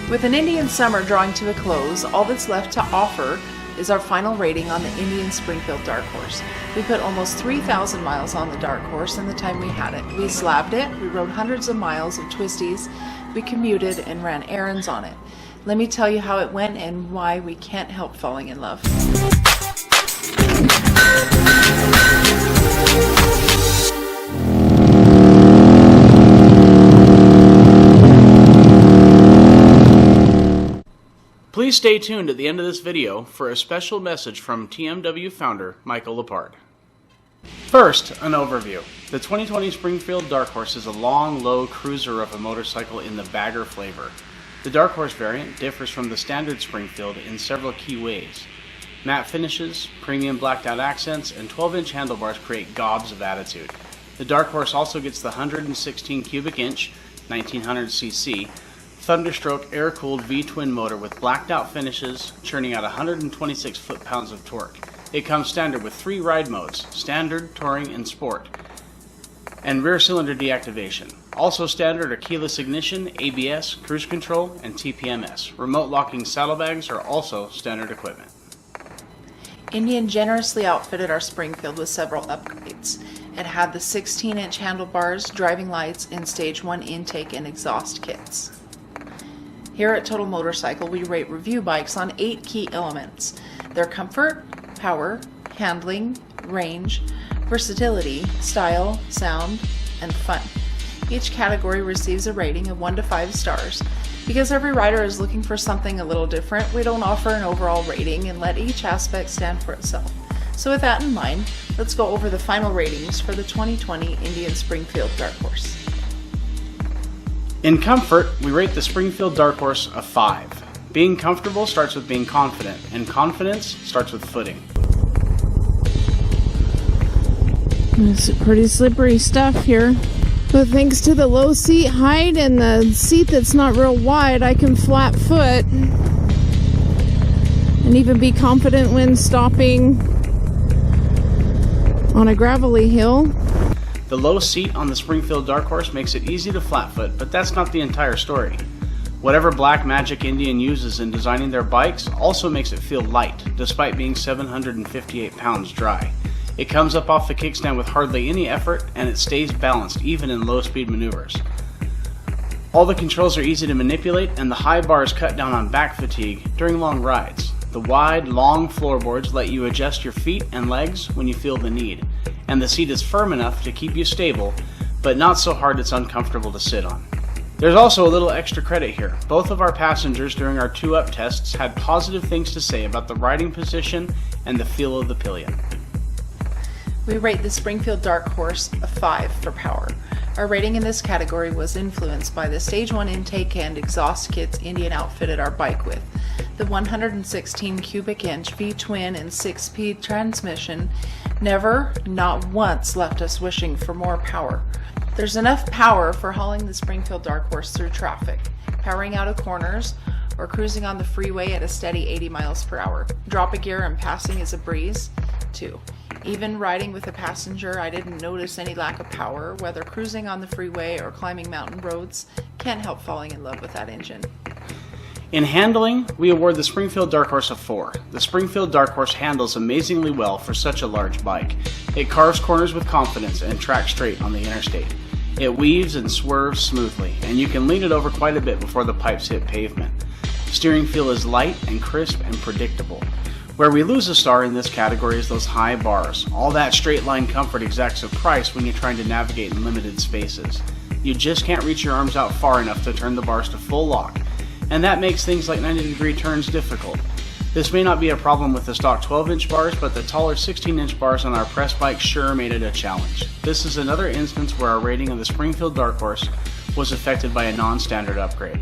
With an Indian summer drawing to a close, all that's left to offer is our final rating on the Indian Springfield Dark Horse. We put almost 3,000 miles on the Dark Horse in the time we had it. We slabbed it, we rode hundreds of miles of twisties, we commuted and ran errands on it. Let me tell you how it went and why we can't help falling in love. Please stay tuned at the end of this video for a special message from TMW founder Michael Lepard. First, an overview. The 2020 Springfield Dark Horse is a long, low cruiser of a motorcycle in the bagger flavor. The Dark Horse variant differs from the standard Springfield in several key ways. Matte finishes, premium blacked out accents, and 12-inch handlebars create gobs of attitude. The Dark Horse also gets the 116 cubic inch, 1900cc, Thunderstroke air-cooled V-twin motor with blacked out finishes, churning out 126 foot-pounds of torque. It comes standard with 3 ride modes, Standard, Touring, and Sport, and rear cylinder deactivation. Also standard are keyless ignition, ABS, cruise control, and TPMS. Remote locking saddlebags are also standard equipment. Indian generously outfitted our Springfield with several upgrades. It had the 16-inch handlebars, driving lights, and Stage 1 intake and exhaust kits. Here at Total Motorcycle, we rate review bikes on 8 key elements: their comfort, power, handling, range, versatility, style, sound, and fun. Each category receives a rating of 1 to 5 stars. Because every rider is looking for something a little different, we don't offer an overall rating and let each aspect stand for itself. So with that in mind, let's go over the final ratings for the 2020 Indian Springfield Dark Horse. In comfort, we rate the Springfield Dark Horse a 5. Being comfortable starts with being confident, and confidence starts with footing. It's pretty slippery stuff here. But thanks to the low seat height and the seat that's not real wide, I can flat foot and even be confident when stopping on a gravelly hill. The low seat on the Springfield Dark Horse makes it easy to flatfoot, but that's not the entire story. Whatever black magic Indian uses in designing their bikes also makes it feel light, despite being 758 pounds dry. It comes up off the kickstand with hardly any effort, and it stays balanced even in low-speed maneuvers. All the controls are easy to manipulate, and the high bars cut down on back fatigue during long rides. The wide, long floorboards let you adjust your feet and legs when you feel the need, and the seat is firm enough to keep you stable, but not so hard it's uncomfortable to sit on. There's also a little extra credit here. Both of our passengers during our 2-up tests had positive things to say about the riding position and the feel of the pillion. We rate the Springfield Dark Horse a 5 for power. Our rating in this category was influenced by the Stage 1 intake and exhaust kits Indian outfitted our bike with. The 116 cubic inch V-twin and 6-speed transmission never, not once, left us wishing for more power. There's enough power for hauling the Springfield Dark Horse through traffic, powering out of corners, or cruising on the freeway at a steady 80 miles per hour. Drop a gear and passing is a breeze, too. Even riding with a passenger, I didn't notice any lack of power, whether cruising on the freeway or climbing mountain roads. Can't help falling in love with that engine. In handling, we award the Springfield Dark Horse a 4. The Springfield Dark Horse handles amazingly well for such a large bike. It carves corners with confidence and tracks straight on the interstate. It weaves and swerves smoothly, and you can lean it over quite a bit before the pipes hit pavement. Steering feel is light and crisp and predictable. Where we lose a star in this category is those high bars. All that straight line comfort exacts a price when you're trying to navigate in limited spaces. You just can't reach your arms out far enough to turn the bars to full lock, and that makes things like 90-degree turns difficult. This may not be a problem with the stock 12-inch bars, but the taller 16-inch bars on our press bike sure made it a challenge. This is another instance where our rating of the Springfield Dark Horse was affected by a non-standard upgrade.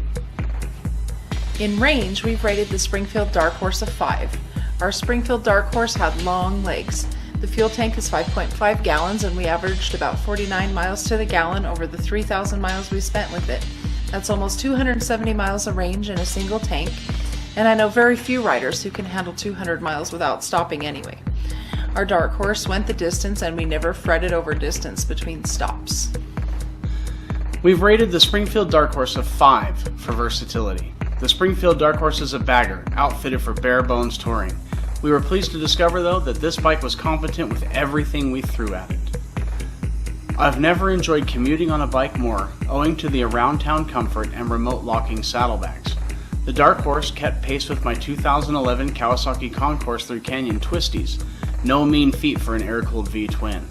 In range, we've rated the Springfield Dark Horse a 5. Our Springfield Dark Horse had long legs. The fuel tank is 5.5 gallons, and we averaged about 49 miles to the gallon over the 3,000 miles we spent with it. That's almost 270 miles of range in a single tank, and I know very few riders who can handle 200 miles without stopping anyway. Our Dark Horse went the distance, and we never fretted over distance between stops. We've rated the Springfield Dark Horse a 5 for versatility. The Springfield Dark Horse is a bagger, outfitted for bare bones touring. We were pleased to discover, though, that this bike was competent with everything we threw at it. I've never enjoyed commuting on a bike more, owing to the around-town comfort and remote locking saddlebags. The Dark Horse kept pace with my 2011 Kawasaki Concourse through Canyon twisties, no mean feat for an air-cooled V-twin.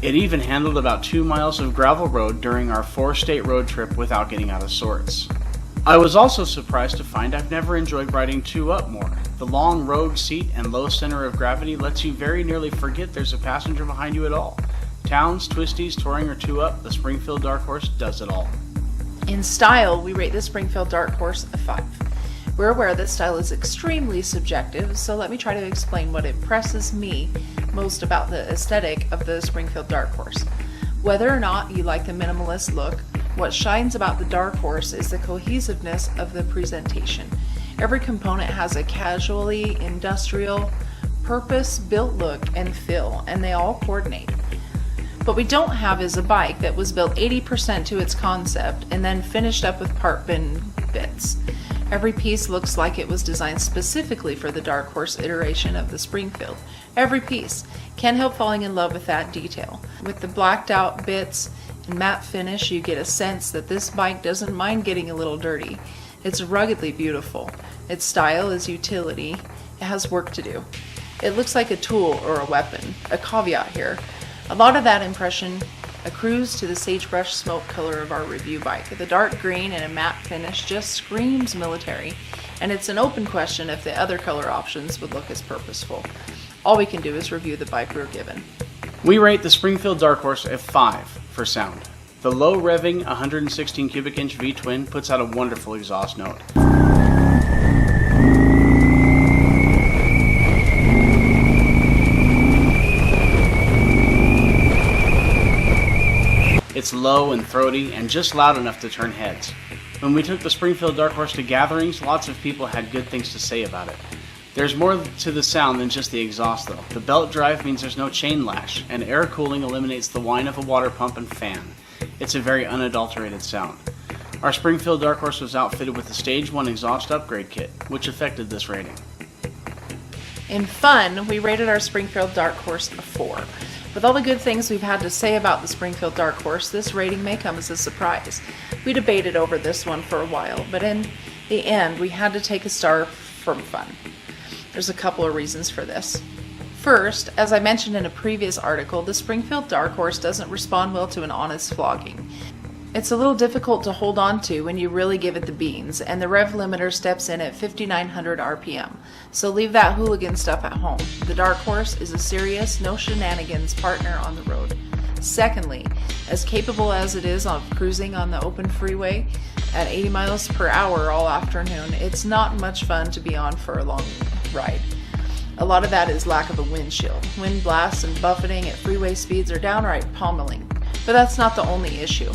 It even handled about 2 miles of gravel road during our 4-state road trip without getting out of sorts. I was also surprised to find I've never enjoyed riding 2-up more. The long rogue seat and low center of gravity lets you very nearly forget there's a passenger behind you at all. Towns, twisties, touring, or 2-up, the Springfield Dark Horse does it all. In style, we rate the Springfield Dark Horse a 5. We're aware that style is extremely subjective, so let me try to explain what impresses me most about the aesthetic of the Springfield Dark Horse. Whether or not you like the minimalist look, what shines about the Dark Horse is the cohesiveness of the presentation. Every component has a casually industrial, purpose-built look and feel, and they all coordinate. What we don't have is a bike that was built 80% to its concept and then finished up with part bin bits. Every piece looks like it was designed specifically for the Dark Horse iteration of the Springfield. Every piece. Can't help falling in love with that detail. With the blacked out bits and matte finish, you get a sense that this bike doesn't mind getting a little dirty. It's ruggedly beautiful. Its style is utility. It has work to do. It looks like a tool or a weapon. A caveat here. A lot of that impression accrues to the sagebrush smoke color of our review bike. The dark green and a matte finish just screams military, and it's an open question if the other color options would look as purposeful. All we can do is review the bike we were given. We rate the Springfield Dark Horse a 5 for sound. The low revving 116 cubic inch V-twin puts out a wonderful exhaust note. It's low and throaty and just loud enough to turn heads. When we took the Springfield Dark Horse to gatherings, lots of people had good things to say about it. There's more to the sound than just the exhaust though. The belt drive means there's no chain lash, and air cooling eliminates the whine of a water pump and fan. It's a very unadulterated sound. Our Springfield Dark Horse was outfitted with a Stage 1 exhaust upgrade kit, which affected this rating. In fun, we rated our Springfield Dark Horse a 4. With all the good things we've had to say about the Springfield Dark Horse, this rating may come as a surprise. We debated over this one for a while, but in the end, we had to take a star from fun. There's a couple of reasons for this. First, as I mentioned in a previous article, the Springfield Dark Horse doesn't respond well to an honest flogging. It's a little difficult to hold on to when you really give it the beans, and the rev limiter steps in at 5,900 RPM, so leave that hooligan stuff at home. The Dark Horse is a serious, no shenanigans partner on the road. Secondly, as capable as it is of cruising on the open freeway at 80 miles per hour all afternoon, it's not much fun to be on for a long ride. A lot of that is lack of a windshield. Wind blasts and buffeting at freeway speeds are downright pommeling, but that's not the only issue.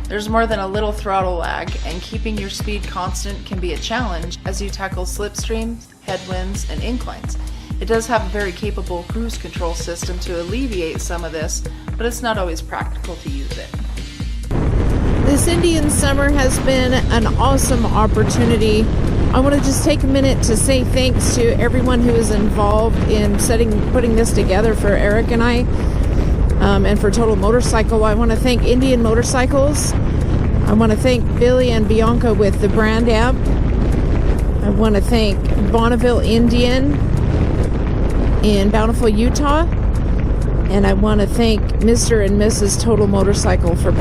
There's more than a little throttle lag, and keeping your speed constant can be a challenge as you tackle slipstreams, headwinds, and inclines. It does have a very capable cruise control system to alleviate some of this, but it's not always practical to use it. This Indian summer has been an awesome opportunity. I want to just take a minute to say thanks to everyone who is involved in putting this together for Eric and I. And for Total Motorcycle, I want to thank Indian Motorcycles. I want to thank Billy and Bianca with the brand app. I want to thank Bonneville Indian in Bountiful, Utah. And I want to thank Mr. and Mrs. Total Motorcycle for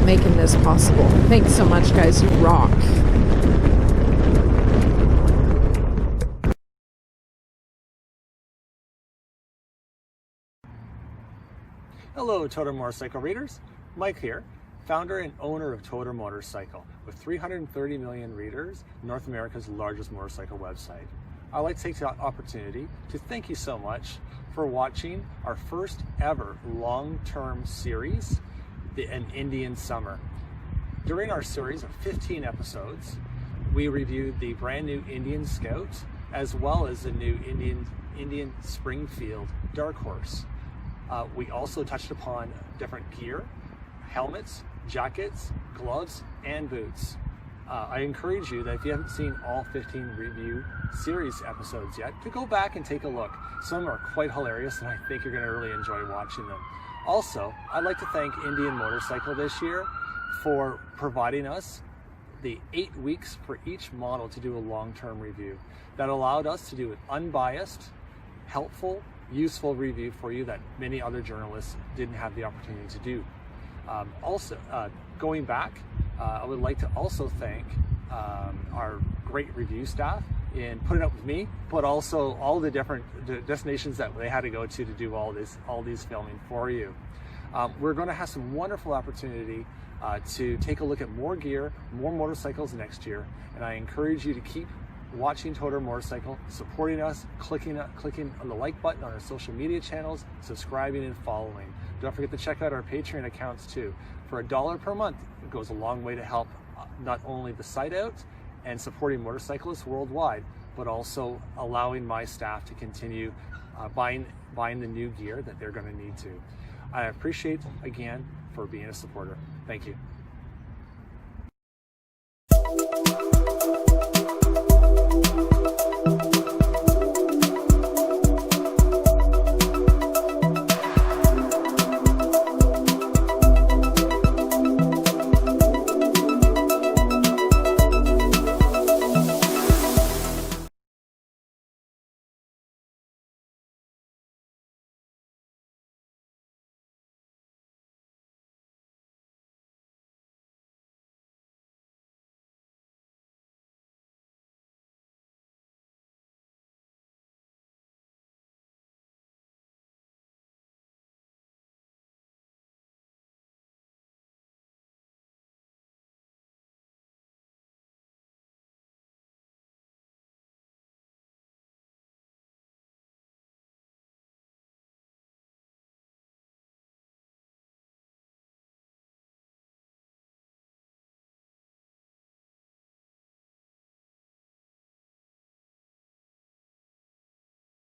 making this possible. Thanks so much, guys. You rock. Hello, Total Motorcycle readers. Mike here, founder and owner of Total Motorcycle, with 330 million readers, North America's largest motorcycle website. I'd like to take the opportunity to thank you so much for watching our first ever long-term series, An Indian Summer. During our series of 15 episodes, we reviewed the brand new Indian Scout, as well as the new Indian Springfield Dark Horse. We also touched upon different gear, helmets, jackets, gloves, and boots. I encourage you that if you haven't seen all 15 review series episodes yet, to go back and take a look. Some are quite hilarious, and I think you're going to really enjoy watching them. Also, I'd like to thank Indian Motorcycle this year for providing us the 8 weeks for each model to do a long-term review. That allowed us to do an unbiased, helpful, useful review for you that many other journalists didn't have the opportunity to do. Also, going back, I would like to also thank our great review staff in putting up with me, but also all the different destinations that they had to go to do all these filming for you. We're going to have some wonderful opportunity to take a look at more gear, more motorcycles next year, and I encourage you to keep watching Toter Motorcycle, supporting us, clicking on the like button on our social media channels, subscribing and following. Don't forget to check out our Patreon accounts too. For $1 per month, it goes a long way to help not only the site out and supporting motorcyclists worldwide, but also allowing my staff to continue buying the new gear that they're going to need to. I appreciate, again, for being a supporter. Thank you.